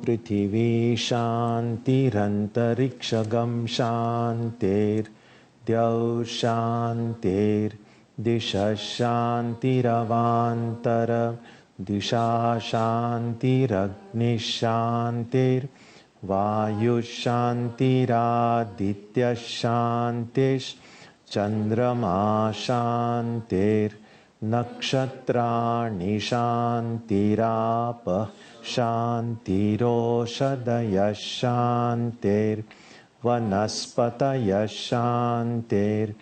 Prithvi Shantirantariksha Shantir Dyaur Shantir Disha Shantiravantara Disha Shantiragni Shantir Vayu Shantiraditya Shantish Chandrama Shantir Nakshatrani Shantirapa Shantiroshadaya Shantir Vanaspataya Shantir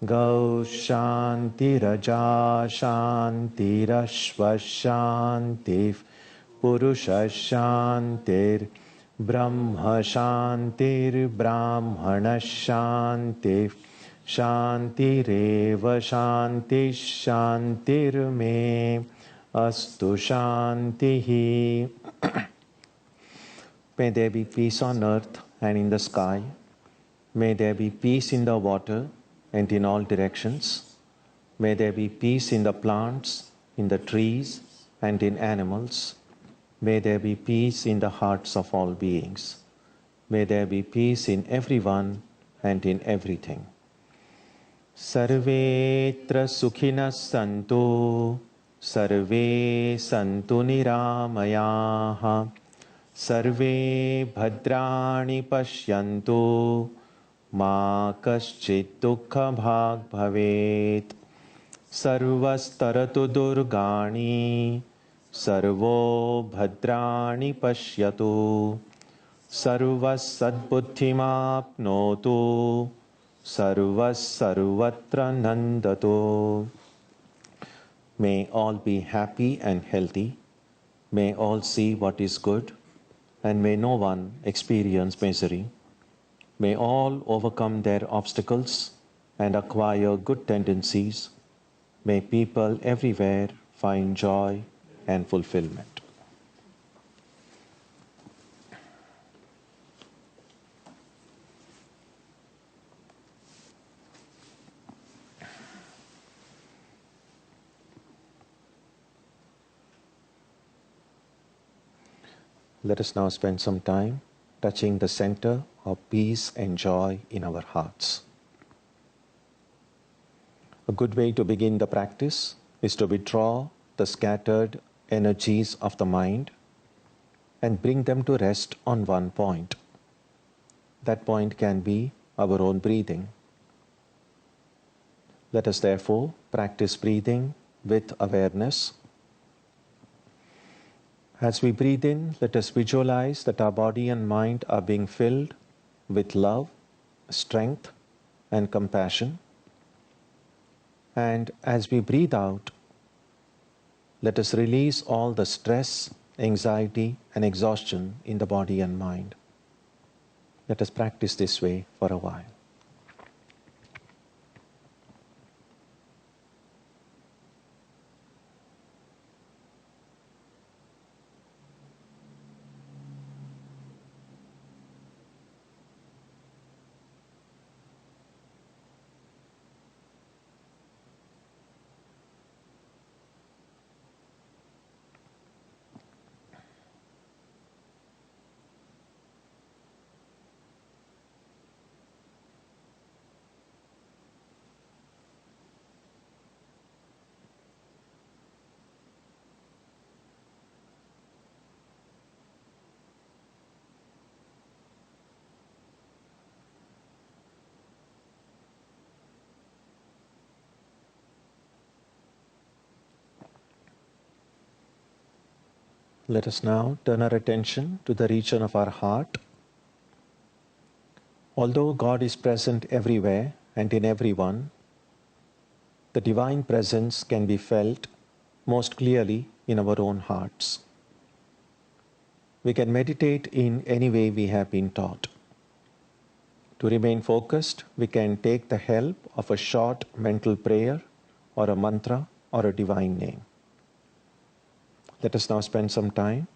Gau Shantiraja Shantirashva Shantir Purusha Shantir Brahma Shantir Brahmana Shantir Shantireva Shanti Shantir Me Astu Shantihi. May there be peace on earth and in the sky. May there be peace in the water and in all directions. May there be peace in the plants, in the trees, and in animals. May there be peace in the hearts of all beings. May there be peace in everyone and in everything. Sarvetra Sukhinas Santu, Sarve Santu Niramayaha, Sarve Bhadrani Pashyantu, Ma Kaschit Dukha Bhag Bhavet, Sarvastaratu Durgani, Sarvo Bhadrani Pashyatu, Sarvas Sadbuddhimapnotu, Sarvas Sarvatra Nandatu. May all be happy and healthy. May all see what is good, and may no one experience misery. May all overcome their obstacles and acquire good tendencies. May people everywhere find joy and fulfillment. Let us now spend some time touching the center of peace and joy in our hearts. A good way to begin the practice is to withdraw the scattered energies of the mind and bring them to rest on one point. That point can be our own breathing. Let us therefore practice breathing with awareness. As we breathe in, let us visualize that our body and mind are being filled with love, strength, and compassion. And as we breathe out, let us release all the stress, anxiety, and exhaustion in the body and mind. Let us practice this way for a while. Let us now turn our attention to the region of our heart. Although God is present everywhere and in everyone, The divine presence can be felt most clearly in our own hearts. We can meditate in any way we have been taught. To remain focused, we can take the help of a short mental prayer or a mantra or a divine name. Let us now spend some time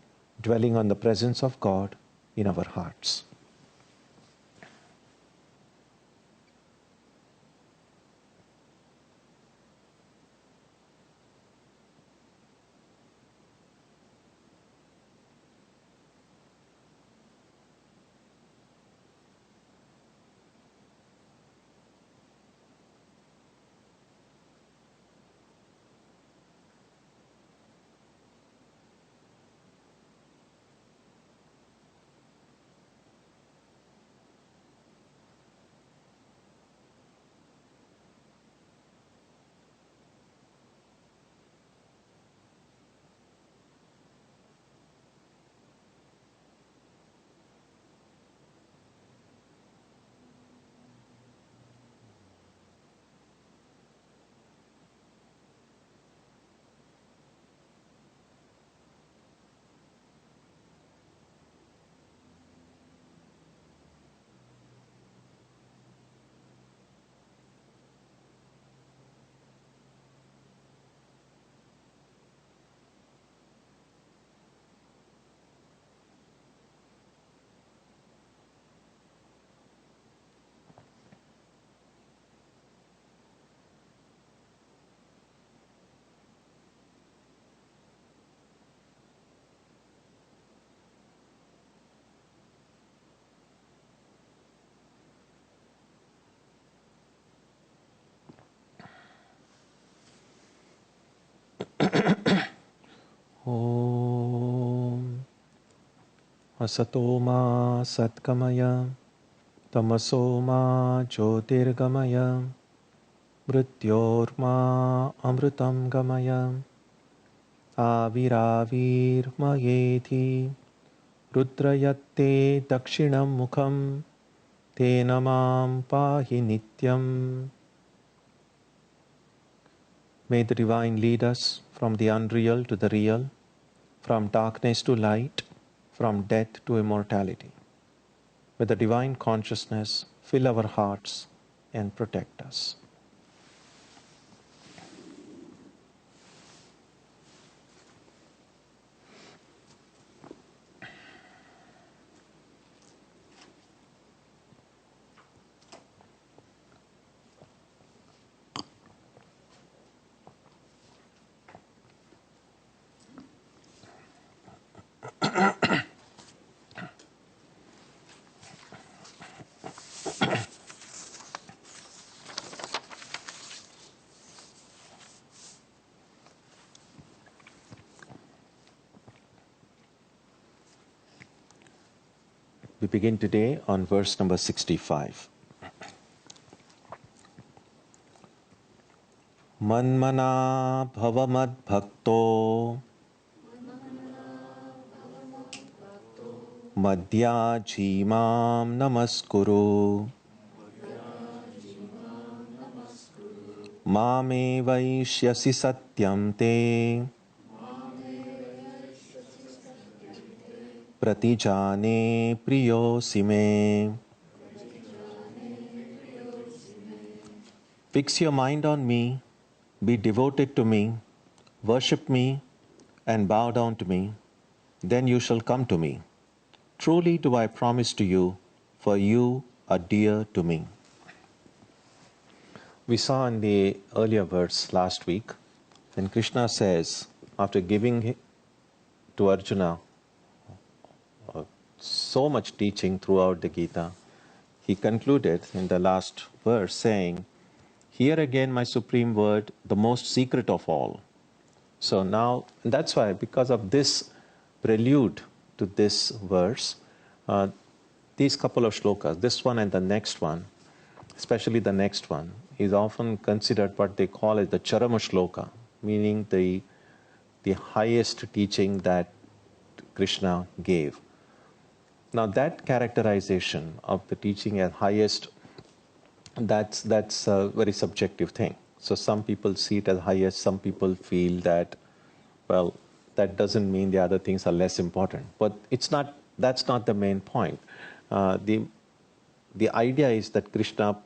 dwelling on the presence of God in our hearts. Om Asatoma Satkamaya Tamasoma Jyotirgamaya Mrityorma Amritam Gamaya Aviravirmayeti Rudrayatte Dakshinam Mukham Tenamam Pahi Nityam. May the Divine lead us from the unreal to the real, from darkness to light, from death to immortality. May the Divine Consciousness fill our hearts and protect us. We begin today on verse number 65. Manmana bhavamad bhakto madhya jimam namaskuru mame vaishyasi satyam te pratijane priyosi me. Fix your mind on me, be devoted to me, worship me, and bow down to me. Then you shall come to me. Truly do I promise to you, for you are dear to me. We saw in the earlier verse last week, when Krishna says, after giving to Arjuna so much teaching throughout the Gita, he concluded in the last verse saying, "Hear again my supreme word, the most secret of all." So now, that's why, because of this prelude to this verse, these couple of shlokas, this one and the next one, especially the next one, is often considered what they call as the Charama Shloka, meaning the highest teaching that Krishna gave. Now that characterization of the teaching as highest, that's a very subjective thing. So some people see it as highest, some people feel that, well, that doesn't mean the other things are less important. But that's not the main point. The idea is that Krishna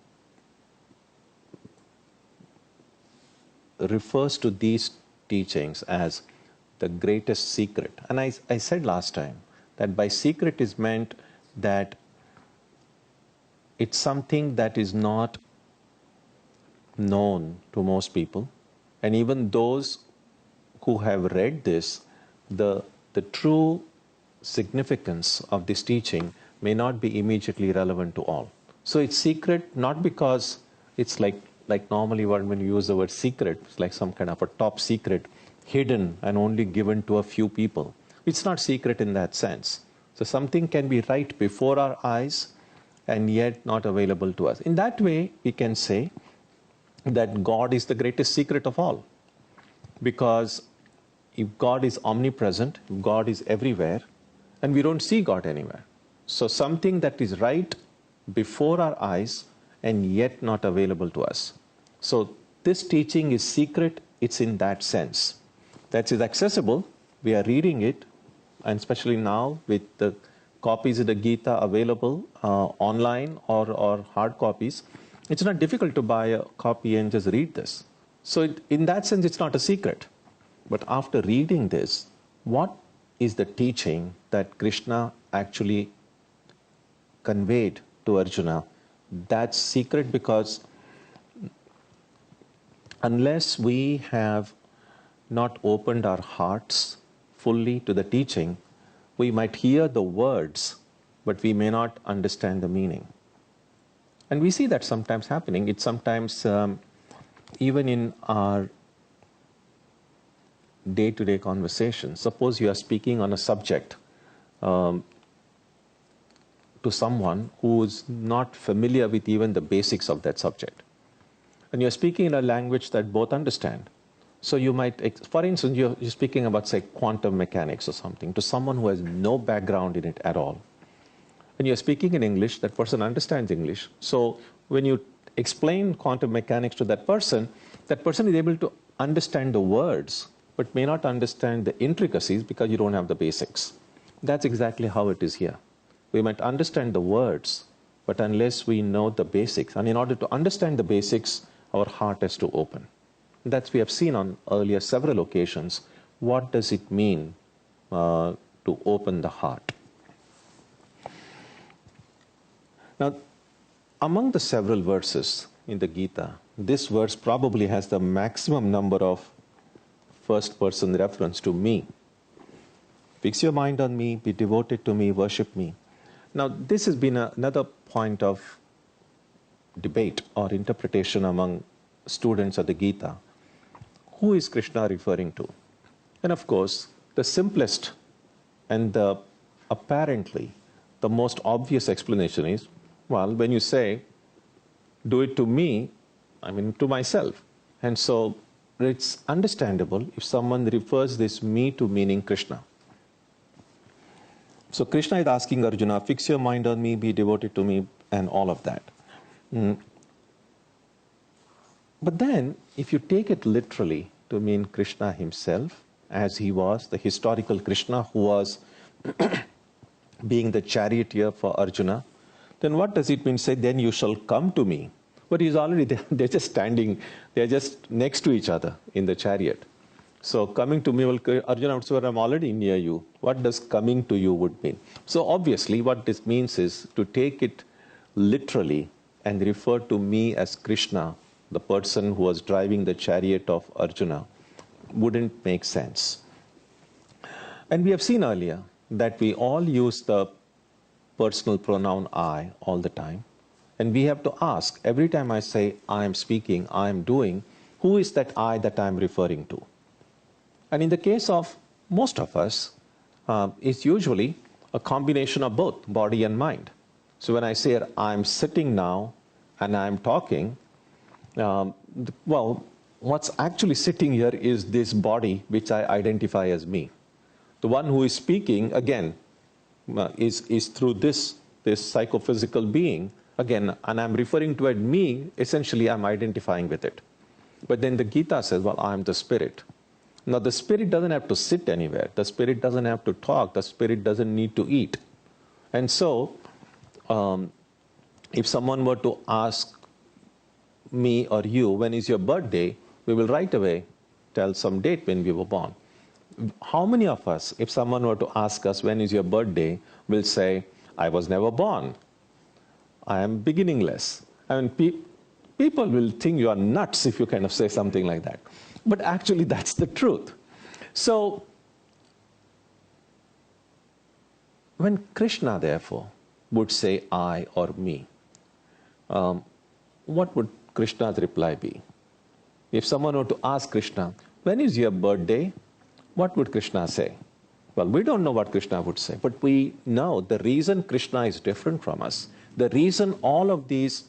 refers to these teachings as the greatest secret. And I said last time that by secret is meant that it's something that is not known to most people. And even those who have read this, the true significance of this teaching may not be immediately relevant to all. So it's secret not because it's like normally when you use the word secret, it's like some kind of a top secret, hidden and only given to a few people. It's not secret in that sense. So something can be right before our eyes and yet not available to us. In that way, we can say that God is the greatest secret of all. Because if God is omnipresent, God is everywhere, and we don't see God anywhere. So something that is right before our eyes and yet not available to us. So this teaching is secret, it's in that sense. That is accessible, we are reading it, and especially now with the copies of the Gita available online or hard copies, it's not difficult to buy a copy and just read this. So in that sense, it's not a secret. But after reading this, what is the teaching that Krishna actually conveyed to Arjuna? That's secret, because unless we have not opened our hearts fully to the teaching, we might hear the words, but we may not understand the meaning. And we see that sometimes happening. It's sometimes even in our day-to-day conversation. Suppose you are speaking on a subject to someone who is not familiar with even the basics of that subject. And you're speaking in a language that both understand. So you might, for instance, you're speaking about, say, quantum mechanics or something to someone who has no background in it at all. And you're speaking in English, that person understands English. So when you explain quantum mechanics to that person is able to understand the words, but may not understand the intricacies because you don't have the basics. That's exactly how it is here. We might understand the words, but unless we know the basics, and in order to understand the basics, our heart has to open. That's we have seen on earlier several occasions. What does it mean to open the heart? Now, among the several verses in the Gita, this verse probably has the maximum number of first-person reference to me. Fix your mind on me, be devoted to me, worship me. Now, this has been another point of debate or interpretation among students of the Gita. Who is Krishna referring to? And of course, the simplest and apparently the most obvious explanation is, well, when you say, do it to me, I mean to myself. And so it's understandable if someone refers this me to meaning Krishna. So Krishna is asking Arjuna, fix your mind on me, be devoted to me, and all of that. But then, if you take it literally to mean Krishna himself, as he was, the historical Krishna who was being the charioteer for Arjuna, then what does it mean? Say, then you shall come to me. But he's already there. They're just standing, they're just next to each other in the chariot. So coming to me, well, Arjuna would say, I'm already near you. What does coming to you would mean? So obviously what this means is to take it literally and refer to me as Krishna, the person who was driving the chariot of Arjuna, wouldn't make sense. And we have seen earlier that we all use the personal pronoun I all the time. And we have to ask, every time I say I am speaking, I am doing, who is that I that I am referring to? And in the case of most of us, it's usually a combination of both body and mind. So when I say I'm sitting now and I'm talking, well, what's actually sitting here is this body which I identify as me. The one who is speaking, again, is through this psychophysical being, again, and I'm referring to it me, essentially I'm identifying with it. But then the Gita says, well, I am the spirit. Now, the spirit doesn't have to sit anywhere. The spirit doesn't have to talk. The spirit doesn't need to eat. And so, if someone were to ask me or you, when is your birthday, we will right away tell some date when we were born. How many of us, if someone were to ask us, when is your birthday, will say, I was never born. I am beginningless. I mean, people will think you are nuts if you kind of say something like that. But actually, that's the truth. So, when Krishna, therefore, would say I or me, what would Krishna's reply be? If someone were to ask Krishna, when is your birthday? What would Krishna say? Well, we don't know what Krishna would say, but we know the reason Krishna is different from us, the reason all of these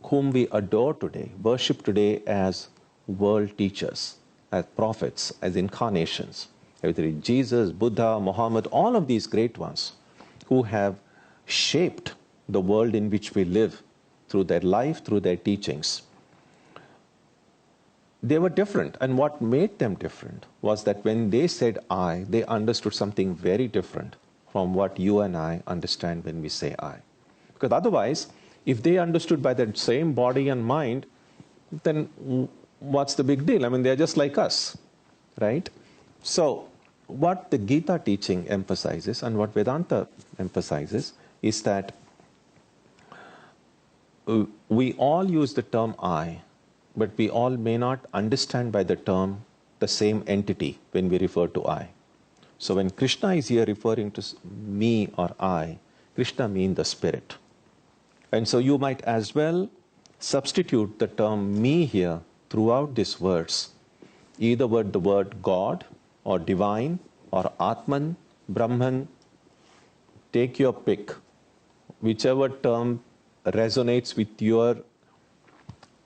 whom we adore today, worship today as world teachers, as prophets, as incarnations, whether it's Jesus, Buddha, Muhammad, all of these great ones who have shaped the world in which we live through their life, through their teachings. They were different, and what made them different was that when they said I, they understood something very different from what you and I understand when we say I. Because otherwise, if they understood by the same body and mind, then what's the big deal? I mean, they're just like us, right? So, what the Gita teaching emphasizes and what Vedanta emphasizes is that we all use the term I, but we all may not understand by the term the same entity when we refer to I. So when Krishna is here referring to me or I, Krishna means the spirit. And so you might as well substitute the term me here throughout these words, either with the word God or divine or Atman, Brahman, take your pick. Whichever term resonates with your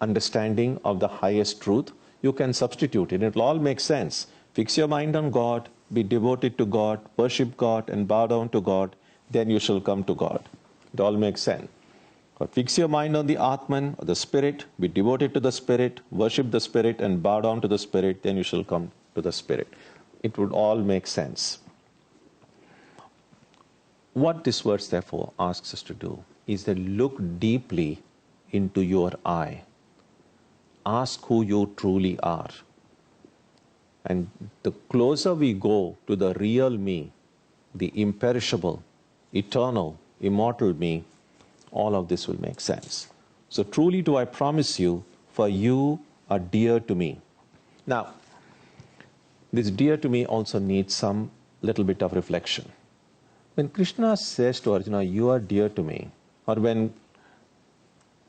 understanding of the highest truth, you can substitute it. It will all make sense. Fix your mind on God, be devoted to God, worship God, and bow down to God, then you shall come to God. It all makes sense. Or fix your mind on the Atman, or the Spirit, be devoted to the Spirit, worship the Spirit, and bow down to the Spirit, then you shall come to the Spirit. It would all make sense. What this verse, therefore, asks us to do is to look deeply into your I. Ask who you truly are. And the closer we go to the real me, the imperishable, eternal, immortal me, all of this will make sense. So truly do I promise you, for you are dear to me. Now, this dear to me also needs some little bit of reflection. When Krishna says to Arjuna, you are dear to me, or when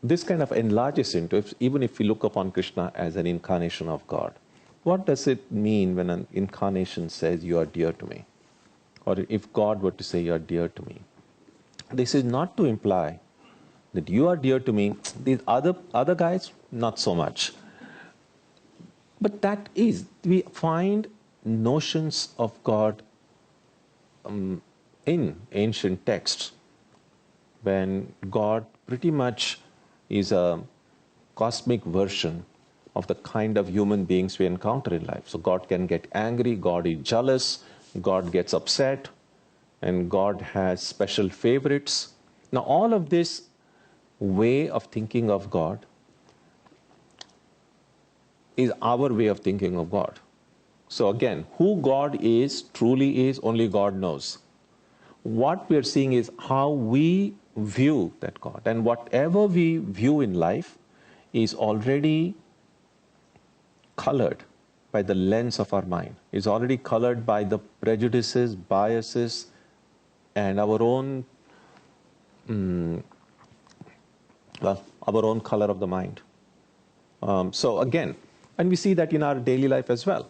this kind of enlarges into, even if we look upon Krishna as an incarnation of God, what does it mean when an incarnation says you are dear to me? Or if God were to say you are dear to me? This is not to imply that you are dear to me, these other guys, not so much. But that is, we find notions of God in ancient texts, when God pretty much is a cosmic version of the kind of human beings we encounter in life. So God can get angry, God is jealous, God gets upset, and God has special favorites. Now all of this way of thinking of God is our way of thinking of God. So again, who God is, truly is, only God knows. What we are seeing is how we view that God. And whatever we view in life is already colored by the lens of our mind. Is already colored by the prejudices, biases, and our own, our own color of the mind. So again, and we see that in our daily life as well.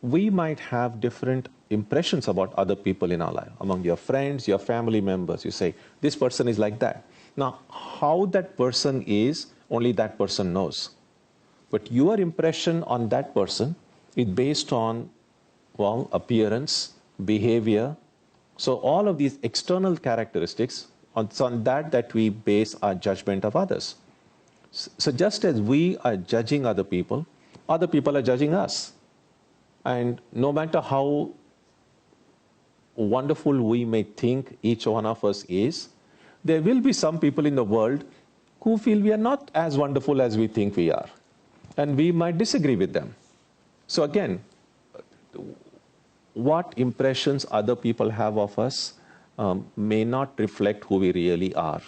We might have different impressions about other people in our life. Among your friends, your family members, you say, this person is like that. Now, how that person is, only that person knows. But your impression on that person is based on, well, appearance, behavior. So all of these external characteristics, it's on that we base our judgment of others. So just as we are judging other people are judging us. And no matter how wonderful we may think each one of us is, there will be some people in the world who feel we are not as wonderful as we think we are. And we might disagree with them. So again, what impressions other people have of us may not reflect who we really are.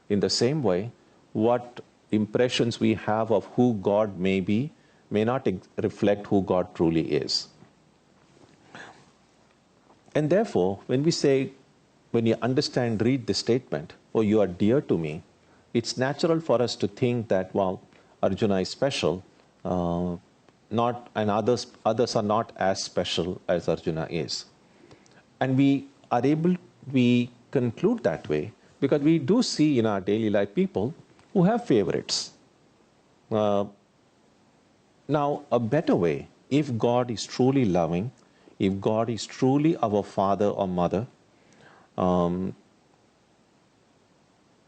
In the same way, what impressions we have of who God may be may not reflect who God truly is. And therefore, when you understand, read the statement, oh, you are dear to me, it's natural for us to think that, well, Arjuna is special, and others are not as special as Arjuna is. And we conclude that way because we do see in our daily life people who have favorites. Now, a better way, if God is truly loving, if God is truly our father or mother,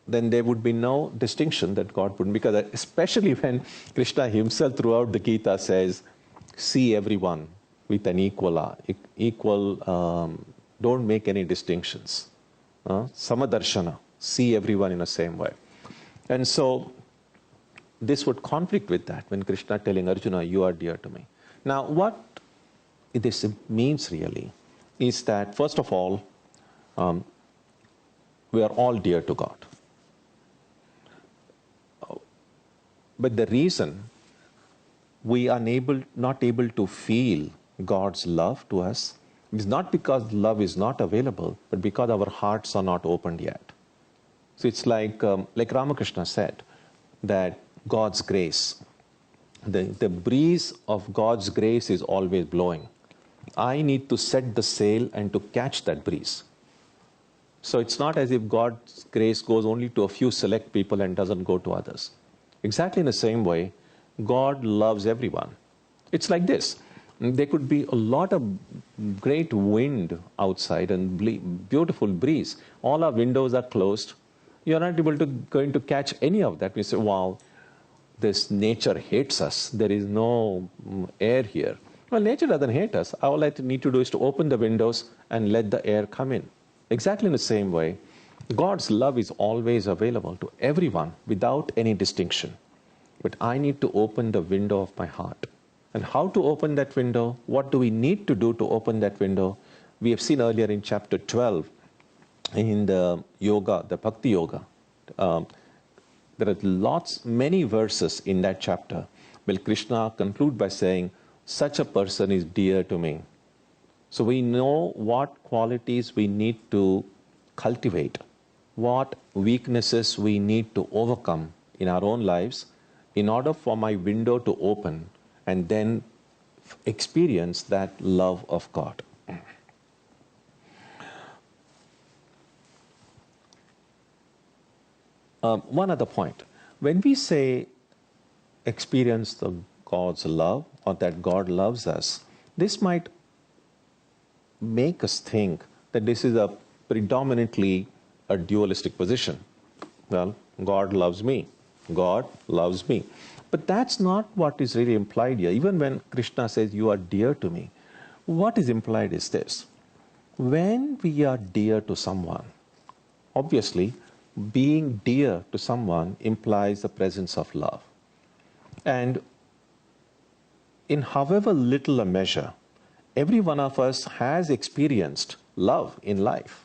then there would be no distinction that God wouldn't, because especially when Krishna himself throughout the Gita says, see everyone with an equal, don't make any distinctions. Samadarshana, see everyone in the same way. And so this would conflict with that when Krishna telling Arjuna, you are dear to me. Now, what this means really is that, first of all, we are all dear to God. But the reason we are not able to feel God's love to us is not because love is not available, but because our hearts are not opened yet. So it's like Ramakrishna said, that God's grace, the breeze of God's grace is always blowing. I need to set the sail and to catch that breeze. So it's not as if God's grace goes only to a few select people and doesn't go to others. Exactly in the same way, God loves everyone. It's like this. There could be a lot of great wind outside and beautiful breeze. All our windows are closed. You're not going to catch any of that. We say, wow, this nature hates us. There is no air here. Well, nature doesn't hate us. All I need to do is to open the windows and let the air come in. Exactly in the same way, God's love is always available to everyone without any distinction. But I need to open the window of my heart. And how to open that window? What do we need to do to open that window? We have seen earlier in chapter 12, in the yoga, the Bhakti Yoga, there are many verses in that chapter where Krishna concludes by saying, such a person is dear to me. So we know what qualities we need to cultivate, what weaknesses we need to overcome in our own lives in order for my window to open and then experience that love of God. One other point. When we say experience the God's love or that God loves us, this might make us think that this is a predominantly a dualistic position. Well, God loves me. God loves me. But that's not what is really implied here. Even when Krishna says, you are dear to me, what is implied is this. When we are dear to someone, obviously, being dear to someone implies the presence of love. And in however little a measure, every one of us has experienced love in life.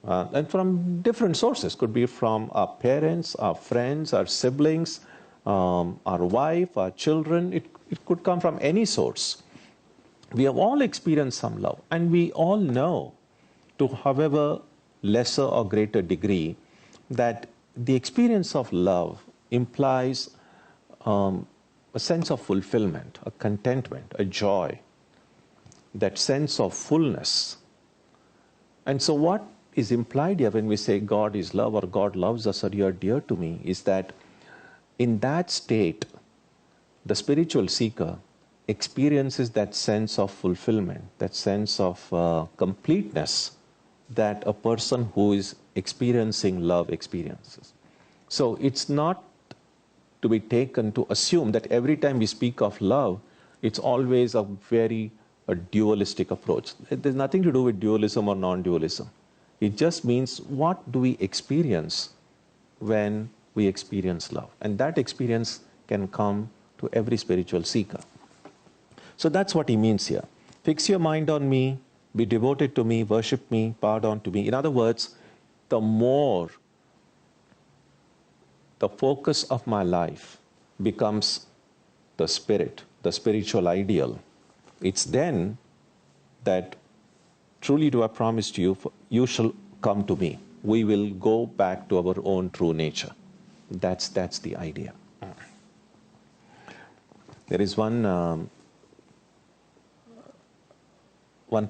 And from different sources. Could be from our parents, our friends, our siblings, our wife, our children. It could come from any source. We have all experienced some love. And we all know, to however lesser or greater degree, that the experience of love implies a sense of fulfillment, a contentment, a joy, that sense of fullness. And so what is implied here when we say God is love or God loves us or you are dear to me is that in that state, the spiritual seeker experiences that sense of fulfillment, that sense of completeness that a person who is experiencing love experiences. So it's not to be taken to assume that every time we speak of love, it's always a very dualistic approach. There's nothing to do with dualism or non-dualism. It just means what do we experience when we experience love. And that experience can come to every spiritual seeker. So that's what he means here. Fix your mind on me, be devoted to me, worship me, bow down to me. In other words, the more the focus of my life becomes the spirit, the spiritual ideal, it's then that truly do I promise to you, you shall come to me. We will go back to our own true nature. That's the idea. There is one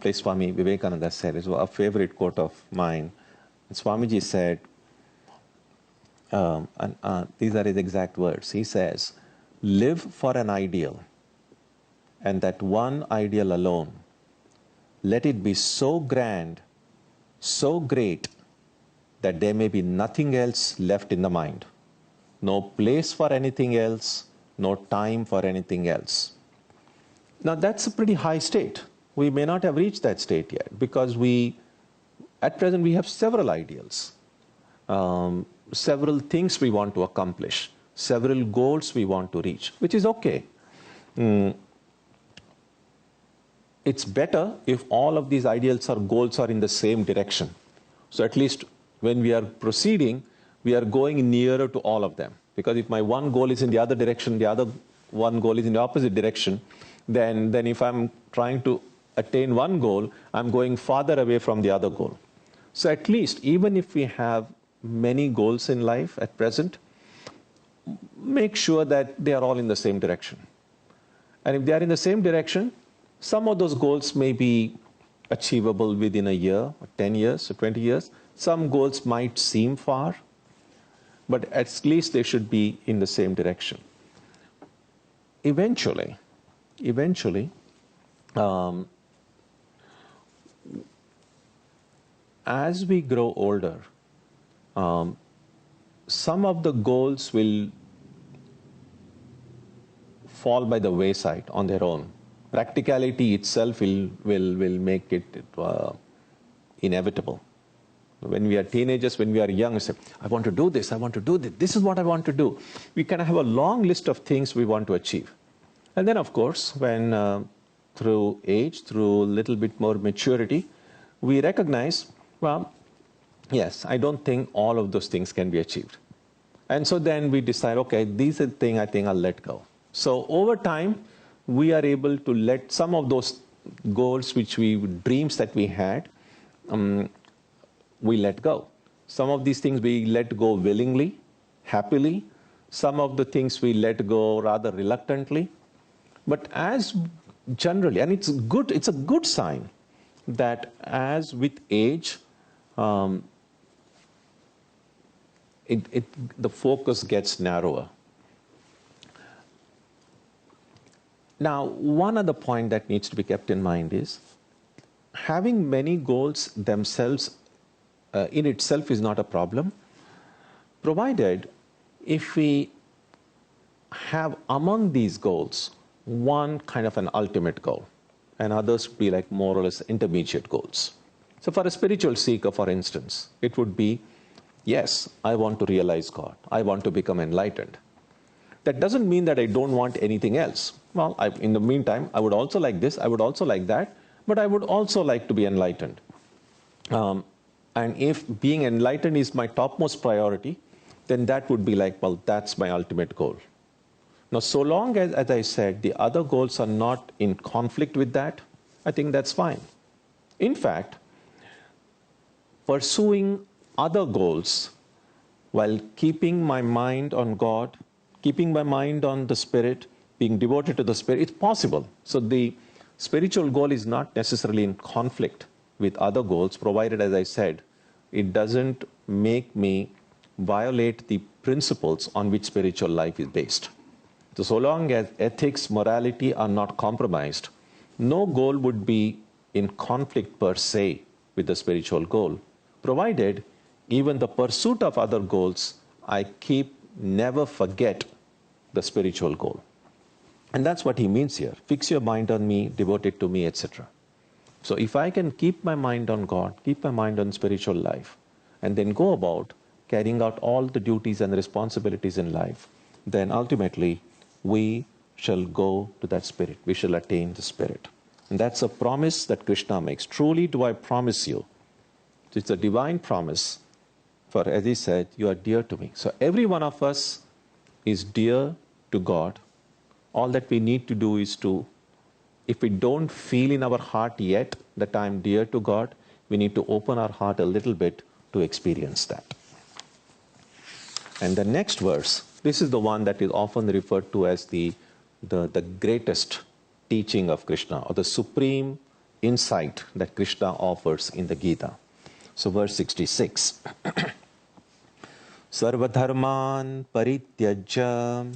place Swami Vivekananda said, it's a favorite quote of mine. Swamiji said, these are his exact words. He says, live for an ideal, and that one ideal alone. Let it be so grand, so great, that there may be nothing else left in the mind. No place for anything else, no time for anything else. Now that's a pretty high state. We may not have reached that state yet, because at present we have several ideals, several things we want to accomplish, several goals we want to reach, which is okay. It's better if all of these ideals or goals are in the same direction. So at least when we are proceeding, we are going nearer to all of them. Because if my one goal is in the other direction, the other one goal is in the opposite direction, then if I'm trying to attain one goal, I'm going farther away from the other goal. So at least, even if we have many goals in life at present, make sure that they are all in the same direction. And if they are in the same direction, some of those goals may be achievable within a year, or 10 years, or 20 years. Some goals might seem far, but at least they should be in the same direction. Eventually, as we grow older, some of the goals will fall by the wayside on their own. Practicality itself will make it inevitable. When we are teenagers, when we are young, we say, I want to do this, I want to do this, this is what I want to do. We kind of have a long list of things we want to achieve. And then, of course, when through age, through a little bit more maturity, we recognize, well, yes, I don't think all of those things can be achieved. And so then we decide, okay, these are the things I think I'll let go. So over time, we are able to let some of those goals, dreams that we had, we let go. Some of these things we let go willingly, happily. Some of the things we let go rather reluctantly. But as generally, and it's a good sign that as with age, the focus gets narrower. Now, one other point that needs to be kept in mind is having many goals themselves in itself is not a problem, provided if we have among these goals one kind of an ultimate goal, and others would be like more or less intermediate goals. So for a spiritual seeker, for instance, it would be, yes, I want to realize God. I want to become enlightened. That doesn't mean that I don't want anything else. Well, in the meantime, I would also like this, I would also like that, but I would also like to be enlightened. And if being enlightened is my topmost priority, then that would be like, well, that's my ultimate goal. Now, so long as I said, the other goals are not in conflict with that, I think that's fine. In fact, pursuing other goals while keeping my mind on God, keeping my mind on the Spirit, being devoted to the Spirit, it's possible. So the spiritual goal is not necessarily in conflict with other goals, provided, as I said, it doesn't make me violate the principles on which spiritual life is based. So long as ethics, morality are not compromised, no goal would be in conflict per se with the spiritual goal, provided even the pursuit of other goals, I never forget the spiritual goal. And that's what he means here. Fix your mind on me, devote it to me, etc. So if I can keep my mind on God, keep my mind on spiritual life, and then go about carrying out all the duties and responsibilities in life, then ultimately we shall go to that spirit. We shall attain the spirit. And that's a promise that Krishna makes. Truly do I promise you. It's a divine promise. For as he said, you are dear to me. So every one of us is dear to God. All that we need to do is to, if we don't feel in our heart yet that I am dear to God, we need to open our heart a little bit to experience that. And the next verse, this is the one that is often referred to as the greatest teaching of Krishna, or the supreme insight that Krishna offers in the Gita. So verse 66. Sarvadharman parityajya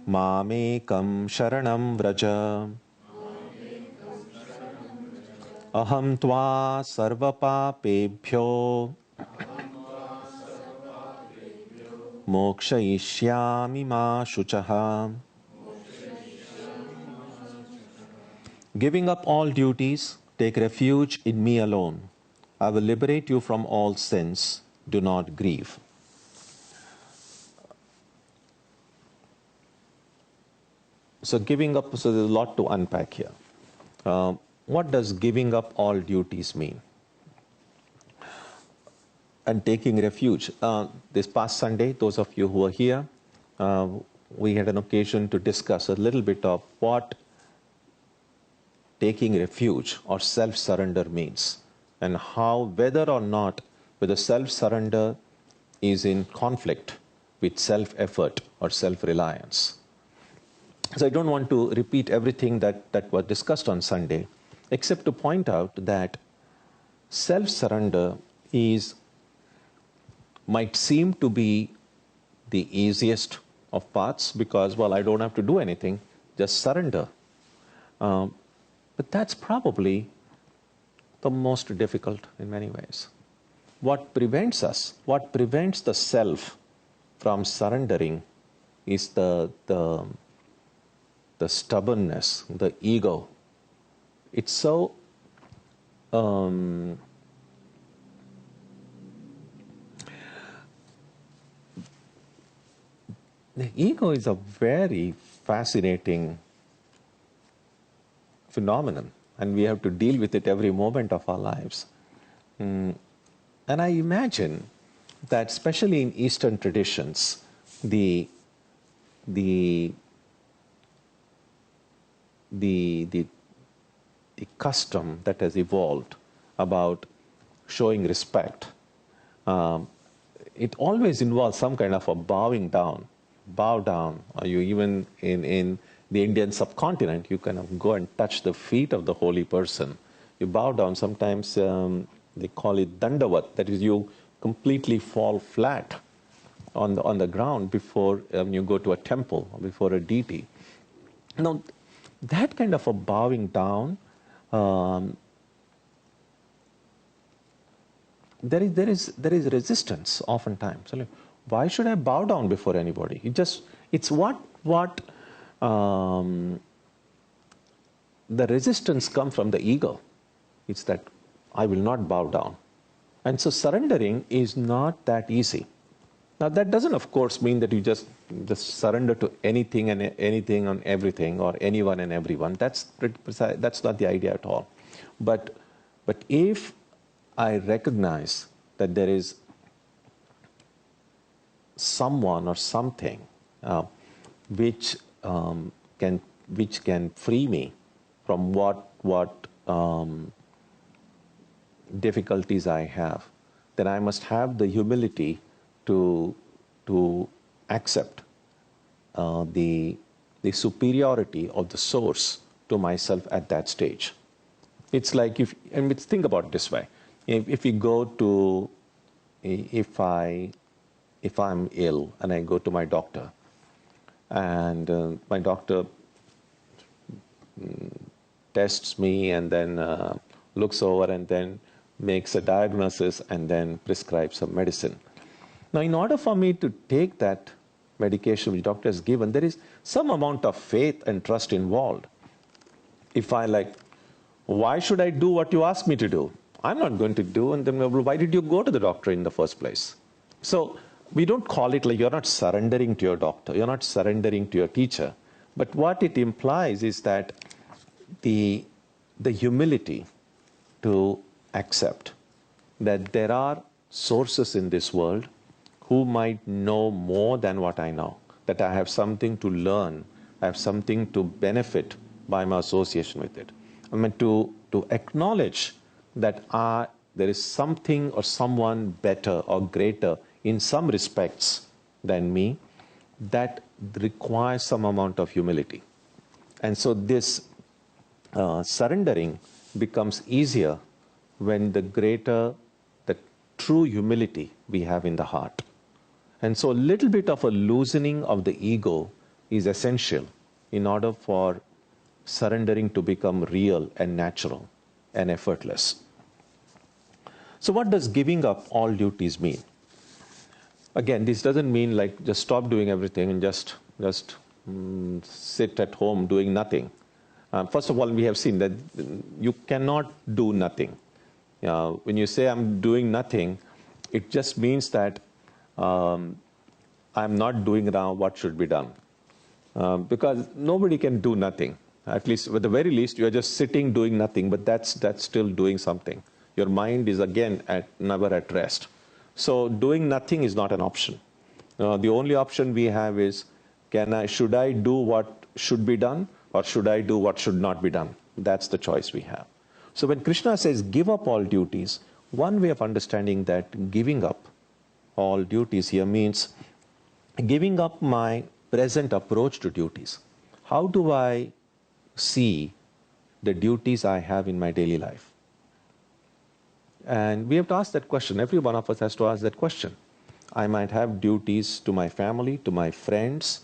mamekam sharanam vraja aham tva sarvapapebhyo mokshayishyami ma shuchaha. Giving up all duties, take refuge in me alone. I will liberate you from all sins. Do not grieve. So giving up, so there's a lot to unpack here. What does giving up all duties mean? And taking refuge. This past Sunday, those of you who were here, we had an occasion to discuss a little bit of what taking refuge or self-surrender means, and how whether or not whether self-surrender is in conflict with self-effort or self-reliance. So I don't want to repeat everything that was discussed on Sunday, except to point out that self-surrender might seem to be the easiest of paths because, well, I don't have to do anything, just surrender. But that's probably the most difficult in many ways. What prevents the self from surrendering is the stubbornness, the ego. It's so the ego is a very fascinating phenomenon, and we have to deal with it every moment of our lives. And I imagine that, especially in Eastern traditions, the custom that has evolved about showing respect, it always involves some kind of a bowing down. Bow down, or you even in the Indian subcontinent, you kind of go and touch the feet of the holy person. You bow down. Sometimes they call it dandavat. That is, you completely fall flat on the ground before you go to a temple or before a deity. Now, that kind of a bowing down, there is resistance oftentimes. Why should I bow down before anybody? It's what the resistance comes from the ego. It's that I will not bow down. And so surrendering is not that easy. Now that doesn't, of course, mean that you just surrender to anything and anything and everything, or anyone and everyone. That's not the idea at all. But if I recognize that there is someone or something which can free me from what difficulties I have, then I must have the humility to accept the superiority of the source to myself at that stage. It's like think about it this way: if I'm ill and I go to my doctor, and my doctor tests me and then looks over and then makes a diagnosis and then prescribes some medicine. Now, in order for me to take that medication which doctor has given, there is some amount of faith and trust involved. If I like, why should I do what you ask me to do? I'm not going to do, and then why did you go to the doctor in the first place? So we don't call it like you're not surrendering to your doctor, you're not surrendering to your teacher. But what it implies is that the humility to accept that there are sources in this world who might know more than what I know, that I have something to learn, I have something to benefit by my association with it. I mean, to acknowledge that there is something or someone better or greater in some respects than me, that requires some amount of humility. And so this surrendering becomes easier when the true humility we have in the heart. And so a little bit of a loosening of the ego is essential in order for surrendering to become real and natural and effortless. So what does giving up all duties mean? Again, this doesn't mean like just stop doing everything and just sit at home doing nothing. First of all, we have seen that you cannot do nothing. When you say I'm doing nothing, it just means that I'm not doing now what should be done. Because nobody can do nothing. At least, at the very least, you're just sitting doing nothing, but that's still doing something. Your mind is again never at rest. So doing nothing is not an option. The only option we have is, should I do what should be done, or should I do what should not be done? That's the choice we have. So when Krishna says give up all duties, one way of understanding that giving up all duties here means giving up my present approach to duties. How do I see the duties I have in my daily life? And we have to ask that question. Every one of us has to ask that question. I might have duties to my family, to my friends,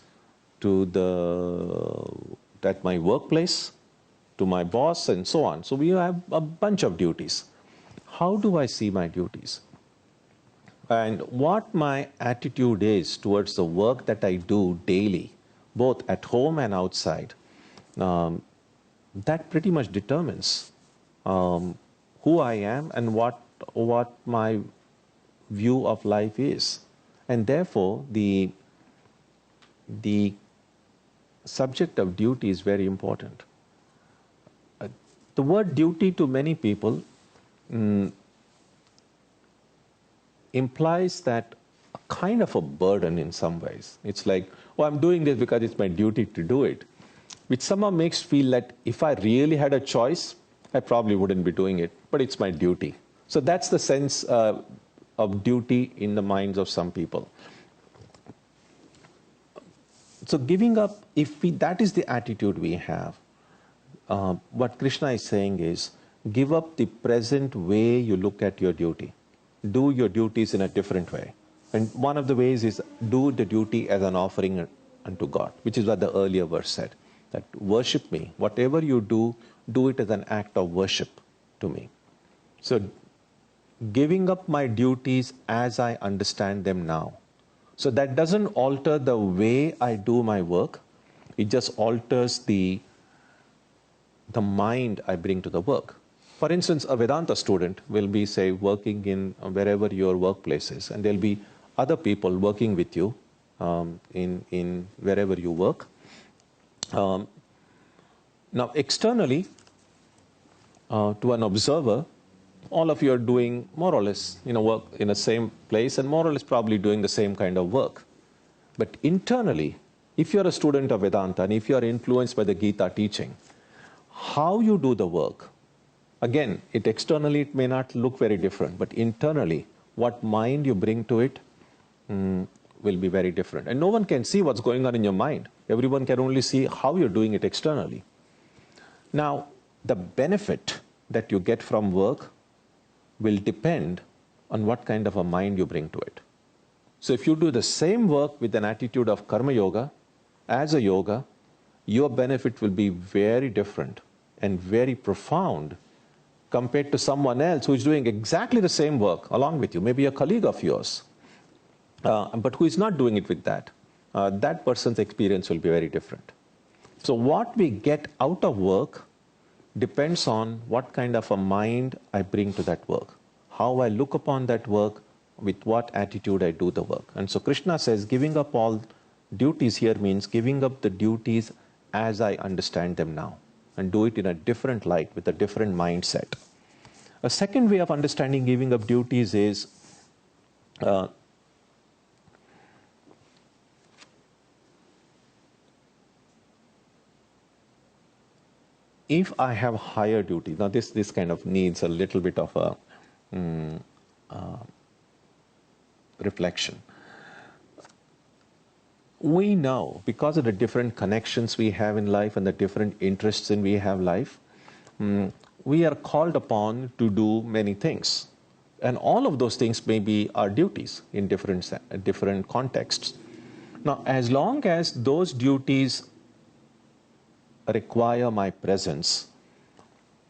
at my workplace, to my boss, and so on. So we have a bunch of duties. How do I see my duties? And what my attitude is towards the work that I do daily, both at home and outside, that pretty much determines who I am and what my view of life is. And therefore, the subject of duty is very important. The word duty to many people implies that a kind of a burden in some ways. It's like, oh, I'm doing this because it's my duty to do it, which somehow makes feel that if I really had a choice, I probably wouldn't be doing it, but it's my duty. So that's the sense of duty in the minds of some people. So giving up, that is the attitude we have. What Krishna is saying is, give up the present way you look at your duty. Do your duties in a different way. And one of the ways is do the duty as an offering unto God, which is what the earlier verse said, that worship me. Whatever you do, do it as an act of worship to me. So giving up my duties as I understand them now. So that doesn't alter the way I do my work. It just alters the mind I bring to the work. For instance, a Vedanta student will be, say, working in wherever your workplace is, and there'll be other people working with you in wherever you work. Now, externally, to an observer, all of you are doing more or less work in the same place and more or less probably doing the same kind of work. But internally, if you're a student of Vedanta and if you are influenced by the Gita teaching, how you do the work, again, externally it may not look very different, but internally, what mind you bring to it will be very different. And no one can see what's going on in your mind. Everyone can only see how you're doing it externally. Now, the benefit that you get from work will depend on what kind of a mind you bring to it. So if you do the same work with an attitude of karma yoga, as a yoga, your benefit will be very different and very profound compared to someone else who is doing exactly the same work along with you, maybe a colleague of yours. but who is not doing it with that, that person's experience will be very different. So what we get out of work depends on what kind of a mind I bring to that work, how I look upon that work, with what attitude I do the work. And so Krishna says giving up all duties here means giving up the duties as I understand them now, and do it in a different light with a different mindset. A second way of understanding giving up duties is if I have higher duties. Now this kind of needs a little bit of a reflection. We know, because of the different connections we have in life and the different interests in we have life, we are called upon to do many things. And all of those things may be our duties in different contexts. Now, as long as those duties require my presence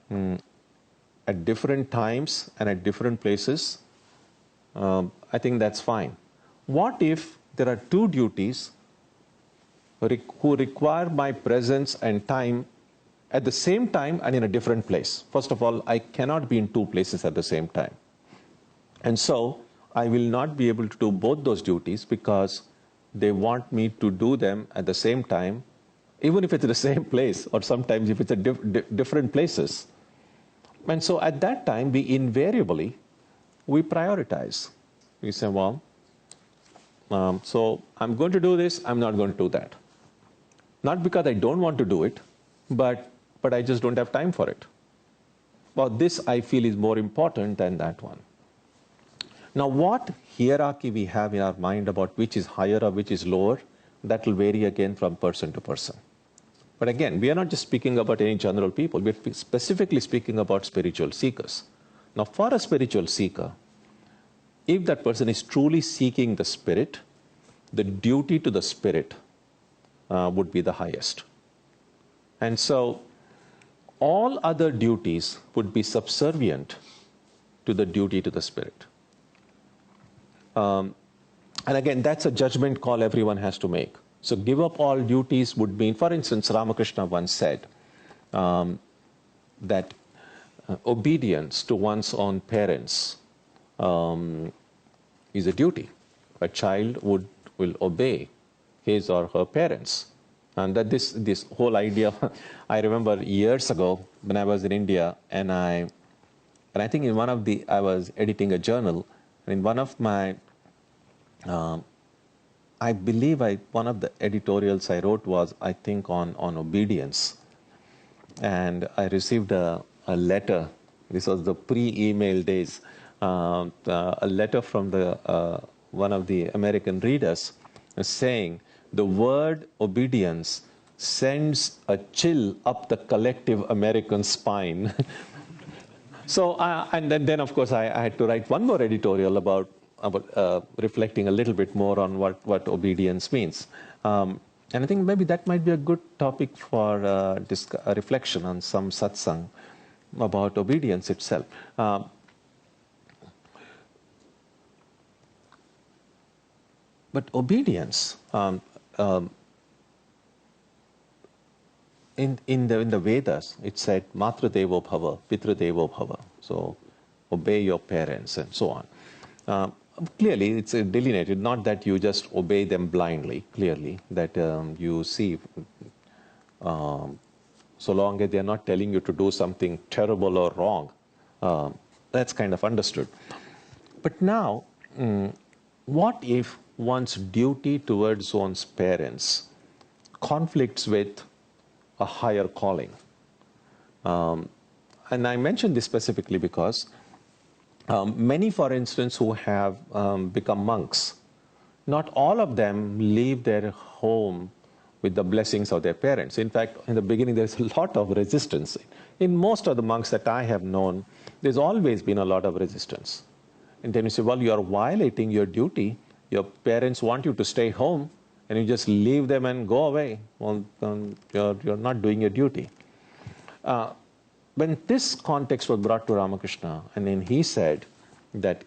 at different times and at different places, I think that's fine. What if there are two duties who require my presence and time at the same time and in a different place? First of all, I cannot be in two places at the same time. And so I will not be able to do both those duties because they want me to do them at the same time, even if it's in the same place, or sometimes if it's at different places. And so at that time, we prioritize. We say, well, so I'm going to do this, I'm not going to do that. Not because I don't want to do it, but I just don't have time for it. Well, this I feel is more important than that one. Now, what hierarchy we have in our mind about which is higher or which is lower, that will vary again from person to person. But again, we are not just speaking about any general people, we're specifically speaking about spiritual seekers. Now, for a spiritual seeker, if that person is truly seeking the spirit, the duty to the spirit would be the highest. And so, all other duties would be subservient to the duty to the spirit. And again, that's a judgment call everyone has to make. So give up all duties would mean, for instance, Ramakrishna once said that obedience to one's own parents is a duty. A child will obey his or her parents. And that this whole idea, I remember years ago when I was in India, and I think in I was editing a journal, and in one of my I believe one of the editorials I wrote was, I think, on obedience. And I received a letter. This was the pre-email days. A letter from one of the American readers saying, the word obedience sends a chill up the collective American spine. So, and then of course, I had to write one more editorial about reflecting a little bit more on what obedience means. And I think maybe that might be a good topic for a reflection on some satsang about obedience itself. But obedience, in the Vedas, it said, Matra Devo Bhava, Pitra Devo Bhava. So, obey your parents and so on. Clearly, it's delineated, not that you just obey them blindly, clearly, that you see, so long as they are not telling you to do something terrible or wrong, that's kind of understood. But now, what if one's duty towards one's parents conflicts with a higher calling? And I mention this specifically because many, for instance, who have become monks, not all of them leave their home with the blessings of their parents. In fact, in the beginning, there's a lot of resistance. In most of the monks that I have known, there's always been a lot of resistance. And then you say, well, you are violating your duty. Your parents want you to stay home, and you just leave them and go away. Well, you're not doing your duty. When this context was brought to Ramakrishna, and then he said that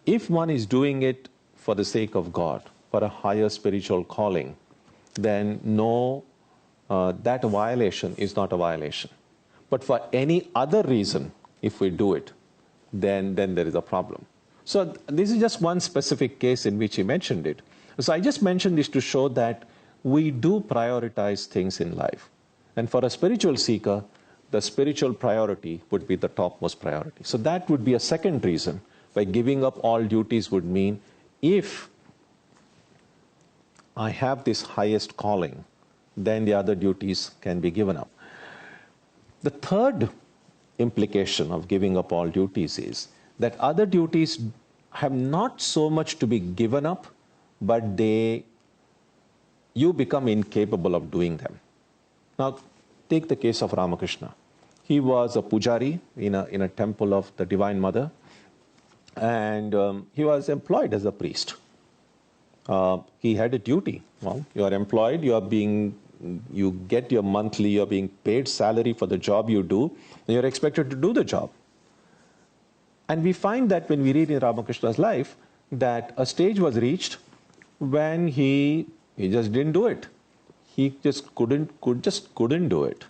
if one is doing it for the sake of God, for a higher spiritual calling, then no, that violation is not a violation. But for any other reason, if we do it, then there is a problem. So this is just one specific case in which he mentioned it. So I just mentioned this to show that we do prioritize things in life. And for a spiritual seeker, the spiritual priority would be the topmost priority. So that would be a second reason why giving up all duties would mean, if I have this highest calling, then the other duties can be given up. The third implication of giving up all duties is that other duties have not so much to be given up, but you become incapable of doing them. Now, take the case of Ramakrishna. He was a pujari in a temple of the Divine Mother, and he was employed as a priest. He had a duty. Well, you are employed, you get your monthly, you're being paid salary for the job you do, and you're expected to do the job. And we find that when we read in Ramakrishna's life, that a stage was reached when he just didn't do it. He just couldn't do it.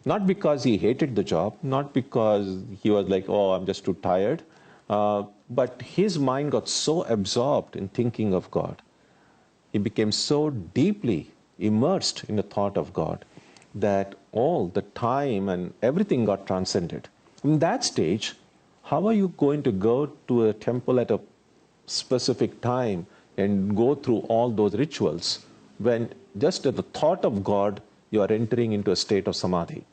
Not because he hated the job, not because he was like, oh, I'm just too tired, but his mind got so absorbed in thinking of God. He became so deeply immersed in the thought of God that all the time and everything got transcended. In that stage, how are you going to go to a temple at a specific time and go through all those rituals when just at the thought of God, you are entering into a state of samadhi?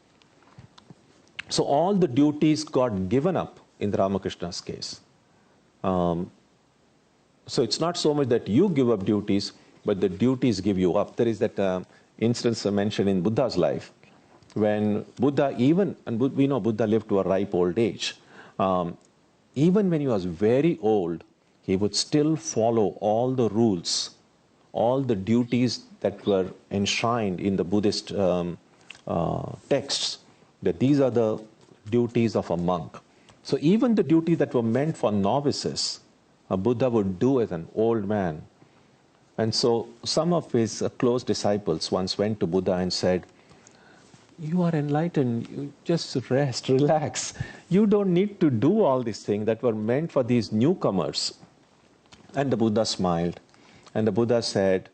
So all the duties got given up in the Ramakrishna's case. So it's not so much that you give up duties, but the duties give you up. There is that instance mentioned in Buddha's life, when Buddha we know Buddha lived to a ripe old age. Even when he was very old, he would still follow all the rules, all the duties that were enshrined in the Buddhist texts, that these are the duties of a monk. So even the duties that were meant for novices, a Buddha would do as an old man. And so some of his close disciples once went to Buddha and said, you are enlightened, you just rest, relax. You don't need to do all these things that were meant for these newcomers. And the Buddha smiled. And the Buddha said,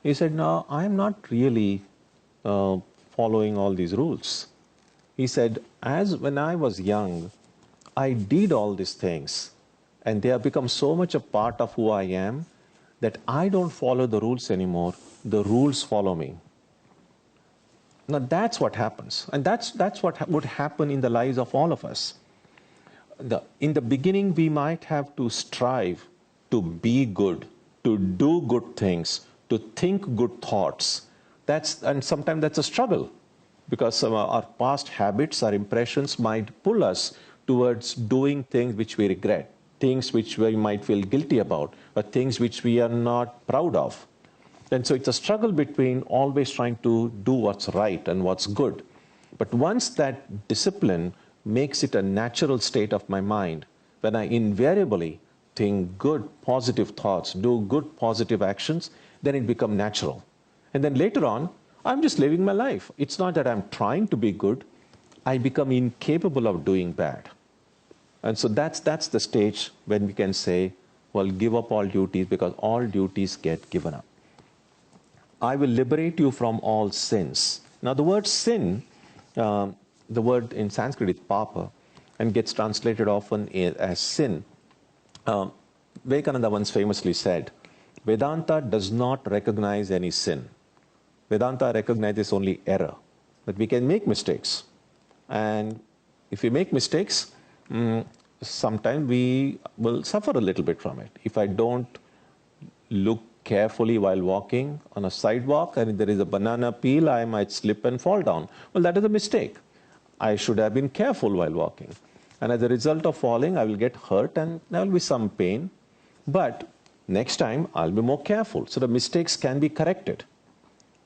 no, I'm not really following all these rules. He said, when I was young, I did all these things, and they have become so much a part of who I am that I don't follow the rules anymore. The rules follow me. Now that's what happens, and that's what would happen in the lives of all of us. In the beginning, we might have to strive to be good, to do good things, to think good thoughts. And sometimes that's a struggle, because our past habits, our impressions might pull us towards doing things which we regret, things which we might feel guilty about, or things which we are not proud of. And so it's a struggle between always trying to do what's right and what's good. But once that discipline makes it a natural state of my mind, when I invariably think good, positive thoughts, do good, positive actions, then it becomes natural. And then later on, I'm just living my life. It's not that I'm trying to be good. I become incapable of doing bad. And so that's the stage when we can say, well, give up all duties, because all duties get given up. I will liberate you from all sins. Now the word sin, the word in Sanskrit is papa, and gets translated often as sin. Vivekananda once famously said, Vedanta does not recognize any sin. Vedanta recognizes only error, that we can make mistakes. And if we make mistakes, sometimes we will suffer a little bit from it. If I don't look carefully while walking on a sidewalk and if there is a banana peel, I might slip and fall down. Well, that is a mistake. I should have been careful while walking. And as a result of falling, I will get hurt and there will be some pain. But next time, I'll be more careful. So the mistakes can be corrected.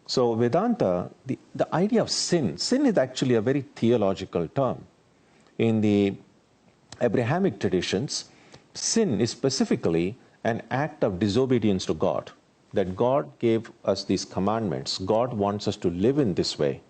So Vedanta, the idea of sin is actually a very theological term. In the Abrahamic traditions, sin is specifically an act of disobedience to God. That God gave us these commandments. God wants us to live in this way.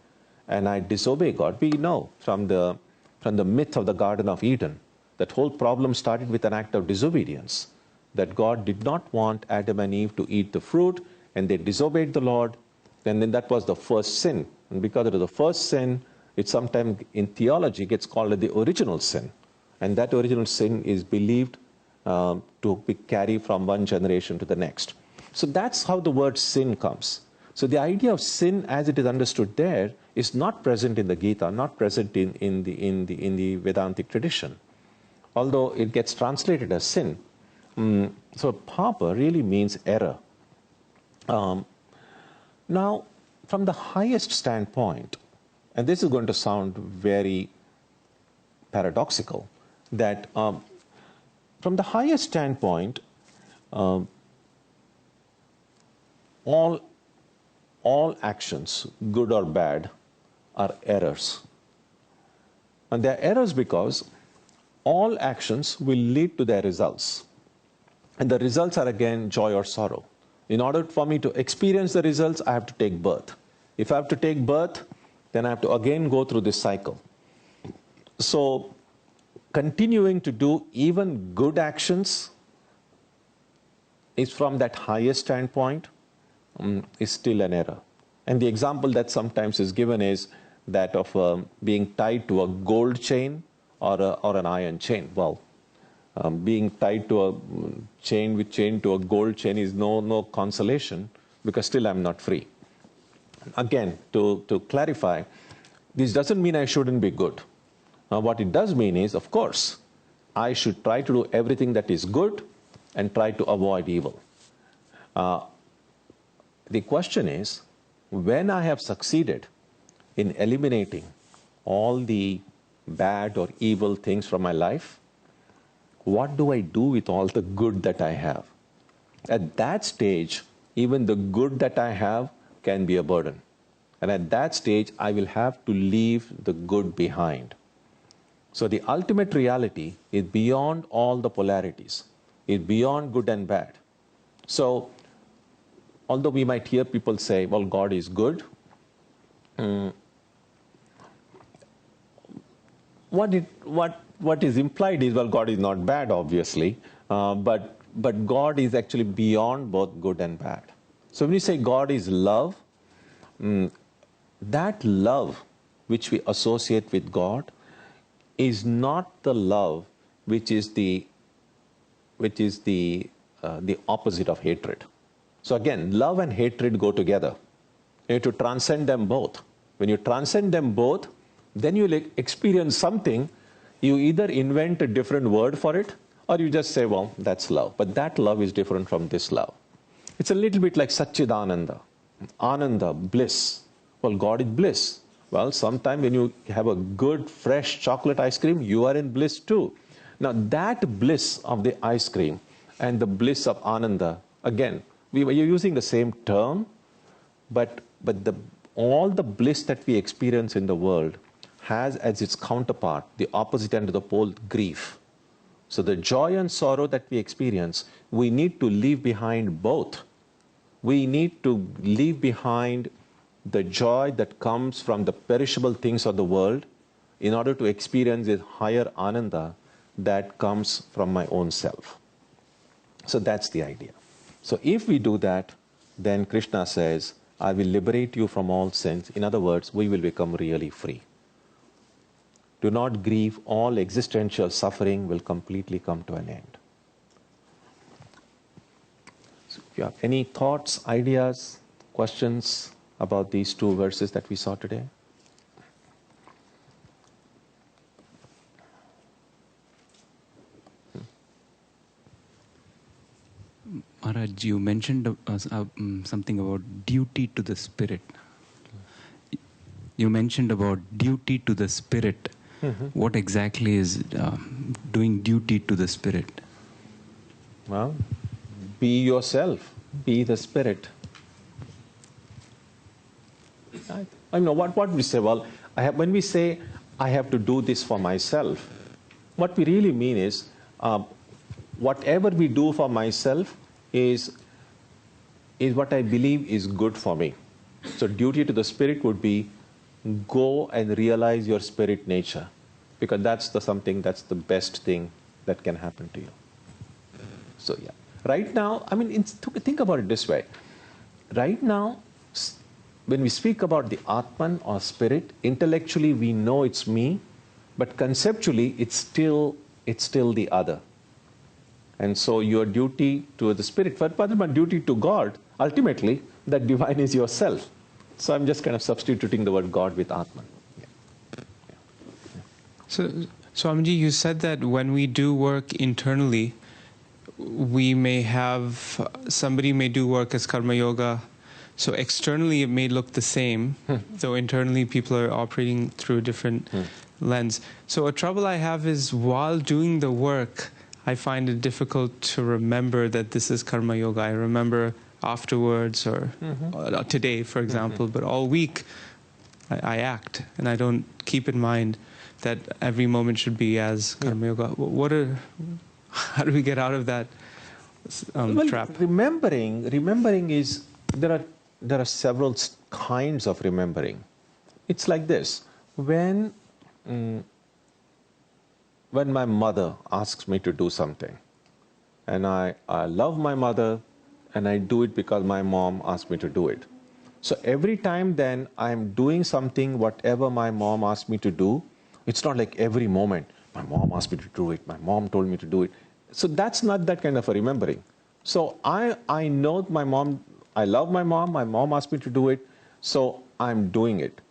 And I disobey God. We know from the myth of the Garden of Eden, that whole problem started with an act of disobedience. That God did not want Adam and Eve to eat the fruit, and they disobeyed the Lord. And then that was the first sin. And because it was the first sin, it sometimes in theology gets called the original sin. And that original sin is believed to be carried from one generation to the next. So that's how the word sin comes. So the idea of sin as it is understood there is not present in the Gita, not present in the Vedantic tradition. Although it gets translated as sin. So papa really means error. Now, from the highest standpoint, and this is going to sound very paradoxical, that from the highest standpoint, all actions, good or bad, are errors. And they are errors because all actions will lead to their results. And the results are again joy or sorrow. In order for me to experience the results, I have to take birth. If I have to take birth, then I have to again go through this cycle. So continuing to do even good actions is, from that highest standpoint, is still an error. And the example that sometimes is given is that of being tied to a gold chain or an iron chain. Well, being tied to a chain to a gold chain is no consolation, because still I'm not free. Again, to clarify, this doesn't mean I shouldn't be good. What it does mean is, of course, I should try to do everything that is good and try to avoid evil. The question is, when I have succeeded in eliminating all the bad or evil things from my life, what do I do with all the good that I have? At that stage, even the good that I have can be a burden. And at that stage, I will have to leave the good behind. So the ultimate reality is beyond all the polarities, is beyond good and bad. So, although we might hear people say, well, God is good, what is implied is, well, God is not bad, obviously, but God is actually beyond both good and bad. So when you say God is love, that love which we associate with God is not the love which is the opposite of hatred. So again, love and hatred go together. You have to transcend them both. When you transcend them both, then you'll experience something. You either invent a different word for it, or you just say, well, that's love. But that love is different from this love. It's a little bit like Satchidananda, Ananda, bliss. Well, God is bliss. Well, sometime when you have a good, fresh chocolate ice cream, you are in bliss too. Now, that bliss of the ice cream and the bliss of Ananda, again, you're using the same term, but all the bliss that we experience in the world has as its counterpart, the opposite end of the pole, grief. So the joy and sorrow that we experience, we need to leave behind both. We need to leave behind the joy that comes from the perishable things of the world in order to experience this higher Ananda that comes from my own self. So that's the idea. So if we do that, then Krishna says, I will liberate you from all sins. In other words, we will become really free. Do not grieve, all existential suffering will completely come to an end. So if you have any thoughts, ideas, questions about these two verses that we saw today? Maharaj, you mentioned something about duty to the spirit. You mentioned about duty to the spirit. Mm-hmm. What exactly is doing duty to the spirit? Well, be yourself. Be the spirit. I know what we say. Well, when we say I have to do this for myself, what we really mean is whatever we do for myself is what I believe is good for me. So duty to the spirit would be go and realize your spirit nature, because that's the best thing that can happen to you. So yeah, right now, I mean, think about it this way. Right now, when we speak about the Atman or spirit, intellectually we know it's me, but conceptually it's still the other. And so your duty to the spirit, but my duty to God, ultimately, that divine is yourself. So I'm just kind of substituting the word God with Atman. Yeah. Yeah. Yeah. So, Swamiji, you said that when we do work internally, somebody may do work as karma yoga, so externally it may look the same, though internally people are operating through a different lens. So a trouble I have is while doing the work, I find it difficult to remember that this is karma yoga. I remember afterwards or today, for example, but all week I act and I don't keep in mind that every moment should be as karma yoga. How do we get out of that trap? Remembering is, there are several kinds of remembering. It's like this. When my mother asks me to do something, and I love my mother, and I do it because my mom asked me to do it. So every time then I'm doing something, whatever my mom asked me to do, it's not like every moment, my mom asked me to do it, my mom told me to do it. So that's not that kind of a remembering. So I know my mom, I love my mom asked me to do it, so I'm doing it.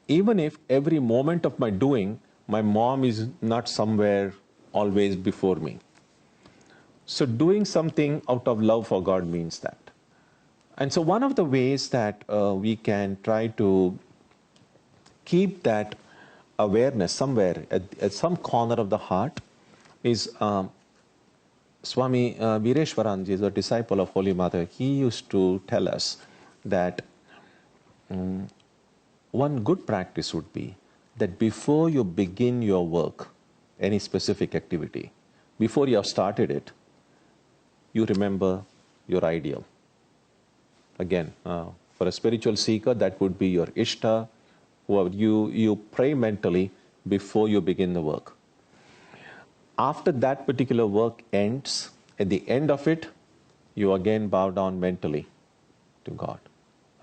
Even if every moment of my doing, my mom is not somewhere always before me. So doing something out of love for God means that. And so one of the ways that we can try to keep that awareness somewhere at some corner of the heart is Swami Vireshwaranji is a disciple of Holy Mother. He used to tell us that one good practice would be that before you begin your work, any specific activity, before you have started it, you remember your ideal. Again, for a spiritual seeker, that would be your Ishta, who you pray mentally before you begin the work. After that particular work ends, at the end of it, you again bow down mentally to God.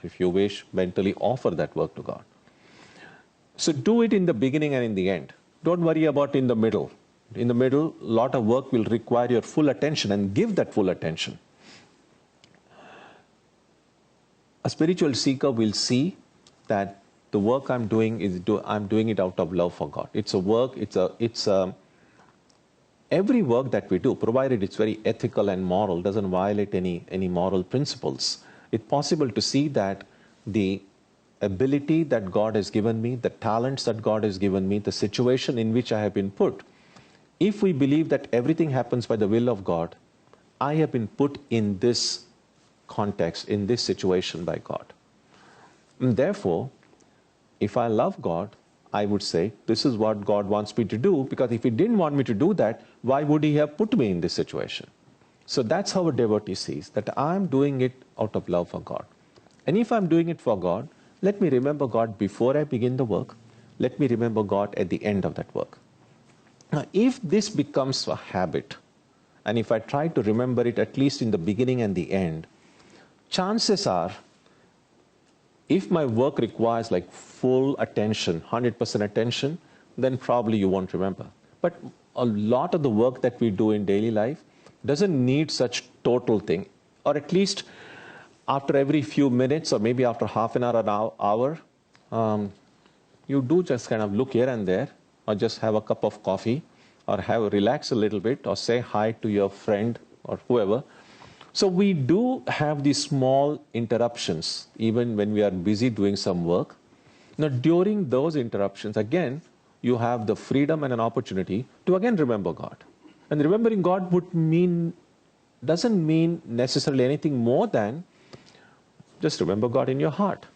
If you wish, mentally offer that work to God. So do it in the beginning and in the end. Don't worry about in the middle. In the middle, a lot of work will require your full attention, and give that full attention. A spiritual seeker will see that the work I'm doing I'm doing it out of love for God. It's a work. Every work that we do, provided it's very ethical and moral, doesn't violate any moral principles, it's possible to see that the ability that God has given me, the talents that God has given me, the situation in which I have been put, if we believe that everything happens by the will of God, I have been put in this context, in this situation by God. And therefore, if I love God, I would say, this is what God wants me to do, because if He didn't want me to do that, why would He have put me in this situation? So that's how a devotee sees, that I'm doing it out of love for God. And if I'm doing it for God, let me remember God before I begin the work. Let me remember God at the end of that work. Now, if this becomes a habit, and if I try to remember it at least in the beginning and the end, chances are, if my work requires like full attention, 100% attention, then probably you won't remember. But a lot of the work that we do in daily life doesn't need such total thing. Or at least after every few minutes, or maybe after half an hour, an hour, you do just kind of look here and there, or just have a cup of coffee, or relax a little bit, or say hi to your friend or whoever. So we do have these small interruptions, even when we are busy doing some work. Now, during those interruptions, again, you have the freedom and an opportunity to again remember God. And remembering God doesn't mean necessarily anything more than just remember God in your heart.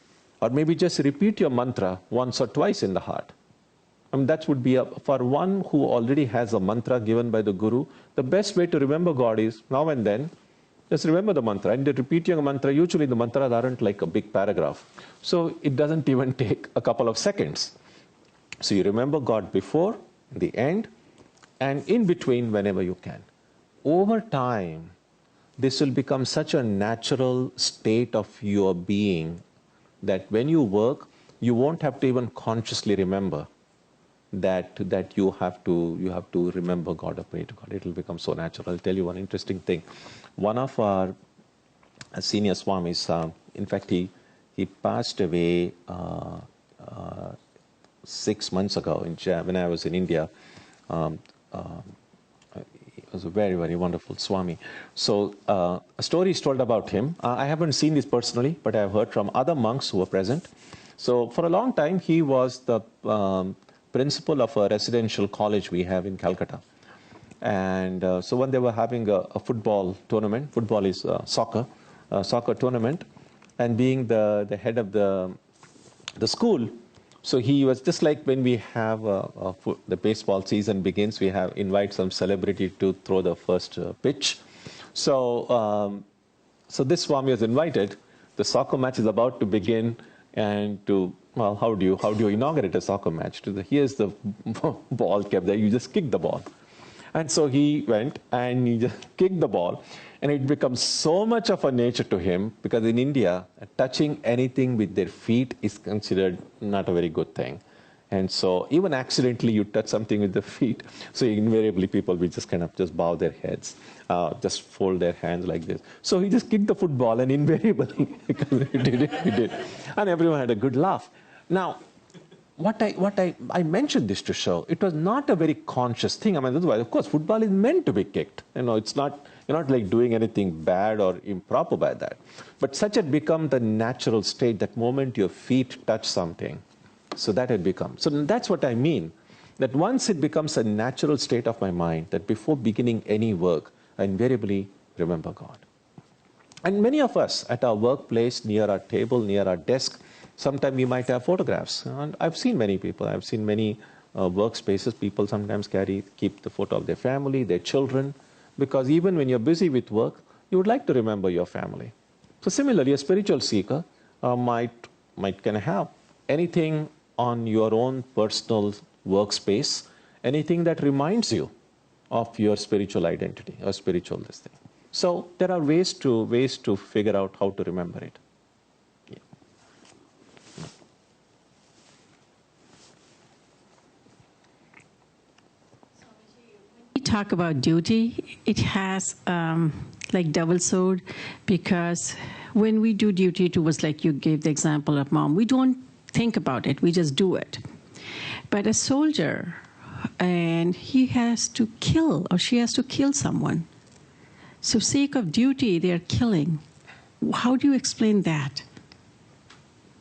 Or maybe just repeat your mantra once or twice in the heart. I mean, that would be for one who already has a mantra given by the Guru. The best way to remember God is now and then, just remember the mantra. And repeating a mantra, usually the mantras aren't like a big paragraph. So it doesn't even take a couple of seconds. So you remember God before, the end, and in between whenever you can. Over time, this will become such a natural state of your being that when you work, you won't have to even consciously remember that you have to remember God or pray to God. It will become so natural. I'll tell you one interesting thing. One of our senior swamis, in fact, he passed away 6 months ago when I was in India. He was a very, very wonderful Swami. So a story is told about him. I haven't seen this personally, but I have heard from other monks who were present. So for a long time, he was the principal of a residential college we have in Calcutta. And so when they were having a football tournament, football is soccer tournament, and being the head of the school, so he was just like when we have the baseball season begins, we invite some celebrity to throw the first pitch. So so this Swami was invited. The soccer match is about to begin, and how do you inaugurate a soccer match? Here's the ball kept there. You just kick the ball. And so he went and he just kicked the ball, and it becomes so much of a nature to him, because in India, touching anything with their feet is considered not a very good thing. And so even accidentally you touch something with the feet, so invariably people will just kind of just bow their heads, just fold their hands like this. So he just kicked the football, and invariably he did. And everyone had a good laugh. Now, I mentioned this to show it was not a very conscious thing. I mean, otherwise, of course, football is meant to be kicked. It's not, you're not like doing anything bad or improper by that. But such had become the natural state, that moment your feet touch something. So that had become. So that's what I mean, that once it becomes a natural state of my mind, that before beginning any work, I invariably remember God. And many of us at our workplace, near our table, near our desk, sometimes we might have photographs. And I've seen many people. I've seen many workspaces. People sometimes keep the photo of their family, their children, because even when you're busy with work, you would like to remember your family. So similarly, a spiritual seeker might kind of have anything on your own personal workspace, anything that reminds you of your spiritual identity or spiritual this thing. So there are ways to figure out how to remember it. Talk about duty, it has like double sword, because when we do duty towards, like you gave the example of mom, we don't think about it, we just do it. But a soldier, and he has to kill, or she has to kill someone. So sake of duty, they're killing. How do you explain that?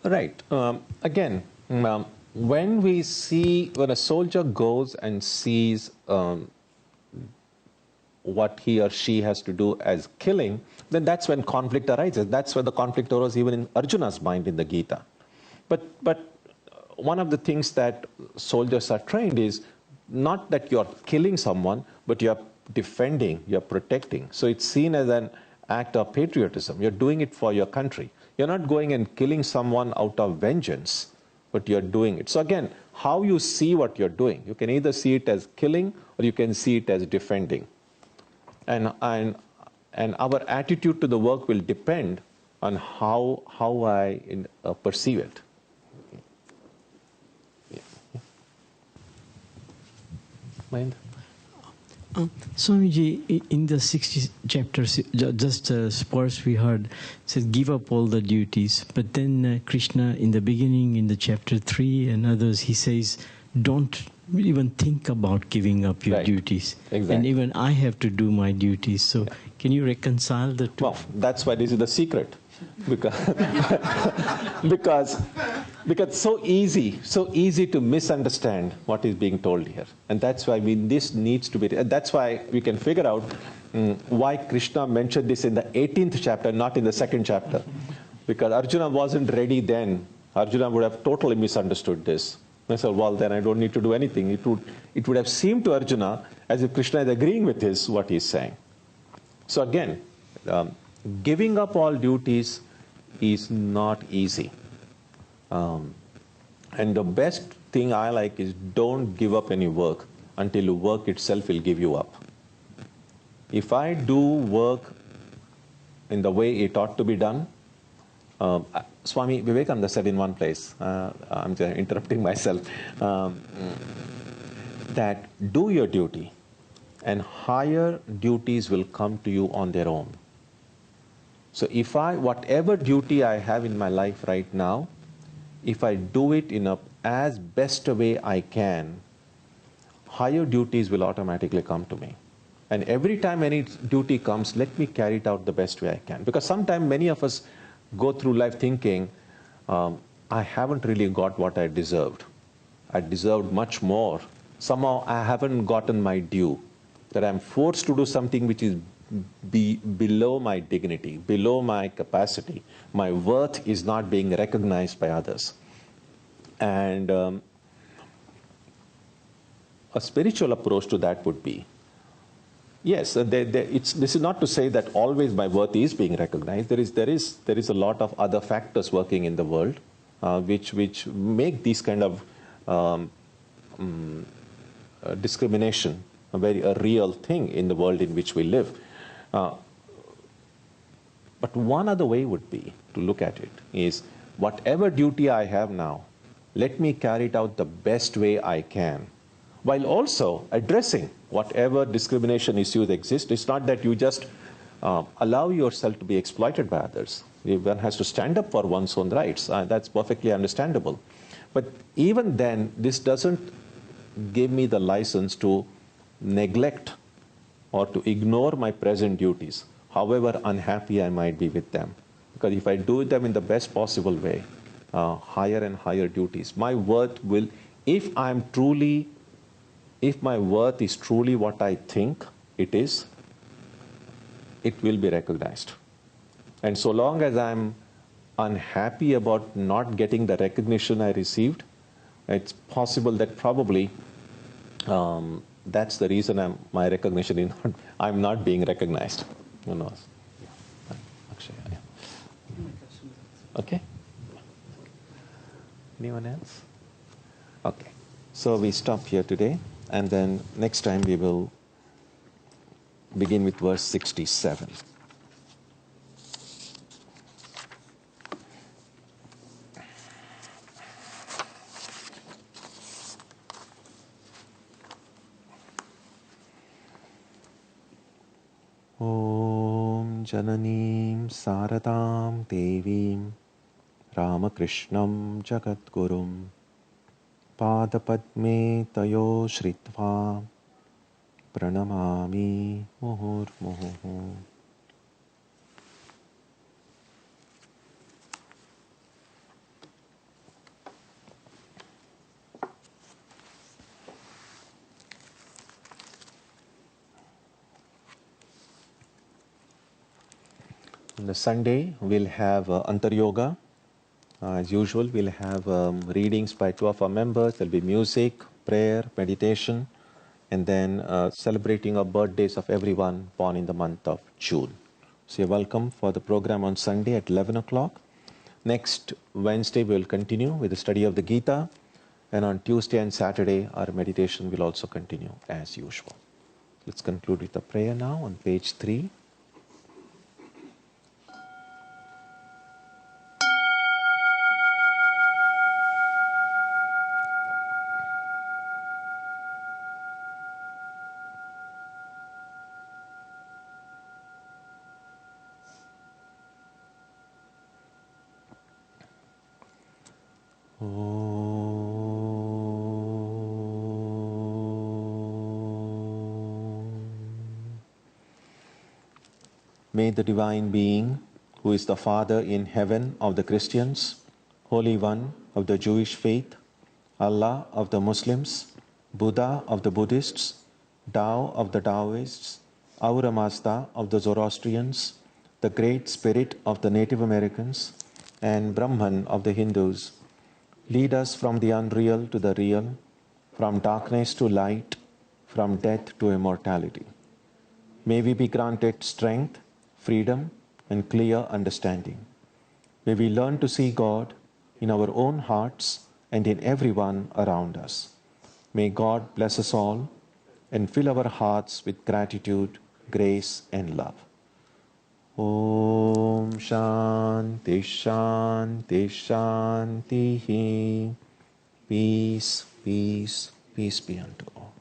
Right. Again, when a soldier goes and sees what he or she has to do as killing, then that's when conflict arises. That's where the conflict arose even in Arjuna's mind in the Gita. But one of the things that soldiers are trained is not that you're killing someone, but you're defending, you're protecting. So it's seen as an act of patriotism. You're doing it for your country. You're not going and killing someone out of vengeance, but you're doing it. So again, how you see what you're doing. You can either see it as killing, or you can see it as defending. And our attitude to the work will depend on how I perceive it. Mind? Swamiji, in the 60th chapter, just first we heard, says give up all the duties. But then Krishna, in the beginning, in the chapter 3 and others, he says, don't even think about giving up your duties. Exactly. And even I have to do my duties. So can you reconcile the two? Well, that's why this is the secret. Because so easy to misunderstand what is being told here. And that's why this needs to be, that's why we can figure out why Krishna mentioned this in the 18th chapter, not in the 2nd chapter. Because Arjuna wasn't ready then. Arjuna would have totally misunderstood this. I said, well, then I don't need to do anything. It would have seemed to Arjuna as if Krishna is agreeing with what he's saying. So again, giving up all duties is not easy. And the best thing I like is don't give up any work until the work itself will give you up. If I do work in the way it ought to be done, Swami Vivekananda said in one place, I'm just interrupting myself, that do your duty and higher duties will come to you on their own. So if whatever duty I have in my life right now, if I do it in as best a way I can, higher duties will automatically come to me. And every time any duty comes, let me carry it out the best way I can. Because sometimes many of us go through life thinking, I haven't really got what I deserved. I deserved much more. Somehow I haven't gotten my due. That I'm forced to do something which is below my dignity, below my capacity. My worth is not being recognized by others. And a spiritual approach to that would be, yes, this is not to say that always my worth is being recognized. There is a lot of other factors working in the world which make these kind of discrimination a real thing in the world in which we live. But one other way would be to look at it is, whatever duty I have now, let me carry it out the best way I can, while also addressing whatever discrimination issues exist. It's not that you just allow yourself to be exploited by others. One has to stand up for one's own rights. That's perfectly understandable. But even then, this doesn't give me the license to neglect or to ignore my present duties, however unhappy I might be with them. Because if I do them in the best possible way, higher and higher duties, my worth will, if my worth is truly what I think it is, it will be recognized. And so long as I'm unhappy about not getting the recognition I received, it's possible that probably that's the reason my recognition is I'm not being recognized. Who knows? Actually, yeah. Okay. Anyone else? Okay. So we stop here today, and then next time we will begin with verse 67. Om Jananim Saradam Devim Ramakrishnam Jagadgurum Padapadme Tayo Shritva Pranamami Muhurmuhu. On the Sunday, we'll have Antar Yoga. As usual, we'll have readings by two of our members. There'll be music, prayer, meditation, and then celebrating our birthdays of everyone born in the month of June. So you're welcome for the program on Sunday at 11 o'clock. Next Wednesday, we'll continue with the study of the Gita. And on Tuesday and Saturday, our meditation will also continue as usual. Let's conclude with a prayer now on page 3. May the Divine Being, who is the Father in heaven of the Christians, Holy One of the Jewish faith, Allah of the Muslims, Buddha of the Buddhists, Tao of the Taoists, Ahura Mazda of the Zoroastrians, the Great Spirit of the Native Americans, and Brahman of the Hindus, Lead us from the unreal to the real, from darkness to light, from death to immortality. May we be granted strength, freedom, and clear understanding. May we learn to see God in our own hearts and in everyone around us. May God bless us all and fill our hearts with gratitude, grace, and love. Om Shanti Shanti Shanti. Peace, peace, peace be unto all.